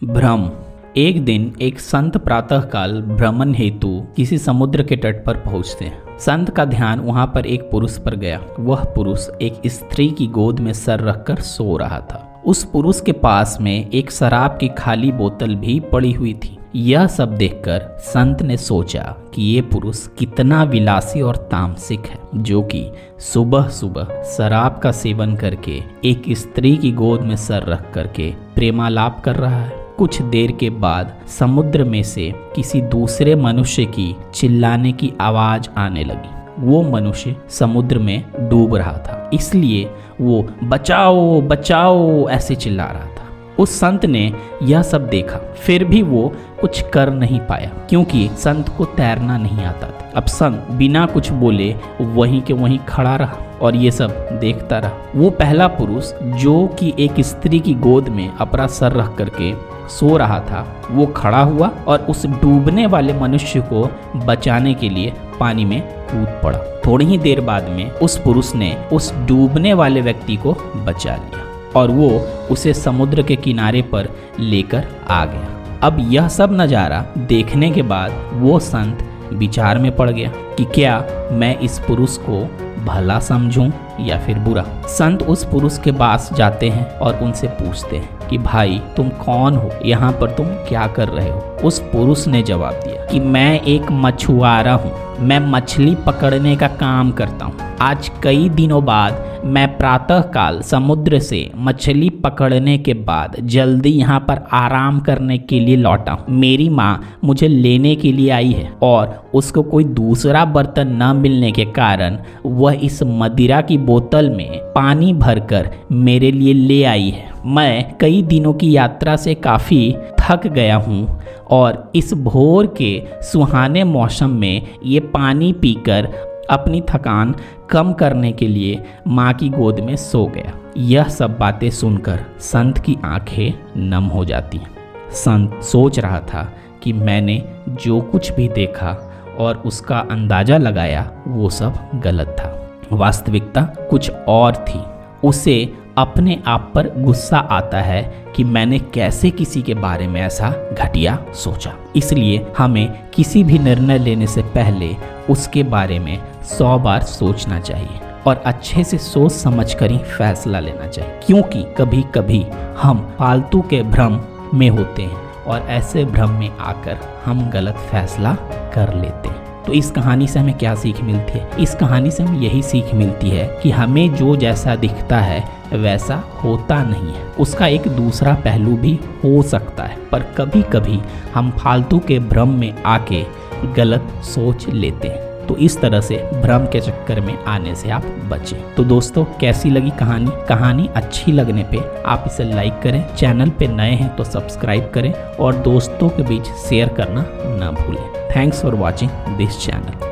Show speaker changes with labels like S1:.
S1: भ्रम। एक दिन एक संत प्रातःकाल भ्रमण हेतु किसी समुद्र के तट पर पहुंचते हैं। संत का ध्यान वहां पर एक पुरुष पर गया। वह पुरुष एक स्त्री की गोद में सर रखकर सो रहा था। उस पुरुष के पास में एक शराब की खाली बोतल भी पड़ी हुई थी। यह सब देखकर संत ने सोचा कि ये पुरुष कितना विलासी और तामसिक है, जो कि सुबह सुबह शराब का सेवन करके एक स्त्री की गोद में सर रख करके प्रेमालाप कर रहा है। कुछ देर के बाद समुद्र में से किसी दूसरे मनुष्य की चिल्लाने की आवाज आने लगी। वो मनुष्य समुद्र में डूब रहा था, इसलिए वो बचाओ बचाओ ऐसे चिल्ला रहा था। उस संत ने यह सब देखा, फिर भी वो कुछ कर नहीं पाया, क्योंकि संत को तैरना नहीं आता था। अब संत बिना कुछ बोले वहीं के वहीं खड़ा रहा और ये सब देखता रहा। वो पहला पुरुष जो कि एक स्त्री की गोद में अपना सर रख करके सो रहा था, वो खड़ा हुआ और उस डूबने वाले मनुष्य को बचाने के लिए पानी में कूद पड़ा। थोड़ी ही देर बाद में उस पुरुष ने उस डूबने वाले व्यक्ति को बचा लिया और वो उसे समुद्र के किनारे पर लेकर आ गया। अब यह सब नज़ारा देखने के बाद वो संत विचार में पड़ गया कि क्या मैं इस पुरुष को भला समझूं या फिर बुरा। संत उस पुरुष के पास जाते हैं और उनसे पूछते हैं कि भाई तुम कौन हो, यहाँ पर तुम क्या कर रहे हो। उस पुरुष ने जवाब दिया कि मैं एक मछुआरा हूँ, मैं मछली पकड़ने का काम करता हूँ। आज कई दिनों बाद मैं प्रातःकाल समुद्र से मछली पकड़ने के बाद जल्दी यहाँ पर आराम करने के लिए लौटा हूँ। मेरी माँ मुझे लेने के लिए आई है और उसको कोई दूसरा बर्तन न मिलने के कारण वह इस मदिरा की बोतल में पानी भरकर मेरे लिए ले आई है। मैं कई दिनों की यात्रा से काफ़ी थक गया हूँ और इस भोर के सुहाने मौसम में ये पानी पीकर अपनी थकान कम करने के लिए माँ की गोद में सो गया। यह सब बातें सुनकर संत की आंखें नम हो जाती हैं। संत सोच रहा था कि मैंने जो कुछ भी देखा और उसका अंदाज़ा लगाया वो सब गलत था। वास्तविकता कुछ और थी। उसे अपने आप पर गुस्सा आता है कि मैंने कैसे किसी के बारे में ऐसा घटिया सोचा। इसलिए हमें किसी भी निर्णय लेने से पहले उसके बारे में 100 बार सोचना चाहिए और अच्छे से सोच समझ कर ही फैसला लेना चाहिए, क्योंकि कभी कभी हम फालतू के भ्रम में होते हैं और ऐसे भ्रम में आकर हम गलत फैसला कर लेते हैं। तो इस कहानी से हमें क्या सीख मिलती है? इस कहानी से हमें यही सीख मिलती है कि हमें जो जैसा दिखता है वैसा होता नहीं है, उसका एक दूसरा पहलू भी हो सकता है, पर कभी कभी हम फालतू के भ्रम में आके गलत सोच लेते हैं। तो इस तरह से भ्रम के चक्कर में आने से आप बचें। तो दोस्तों, कैसी लगी कहानी? कहानी अच्छी लगने पे आप इसे लाइक करें, चैनल पे नए हैं तो सब्सक्राइब करें और दोस्तों के बीच शेयर करना ना भूलें। Thanks for watching this channel.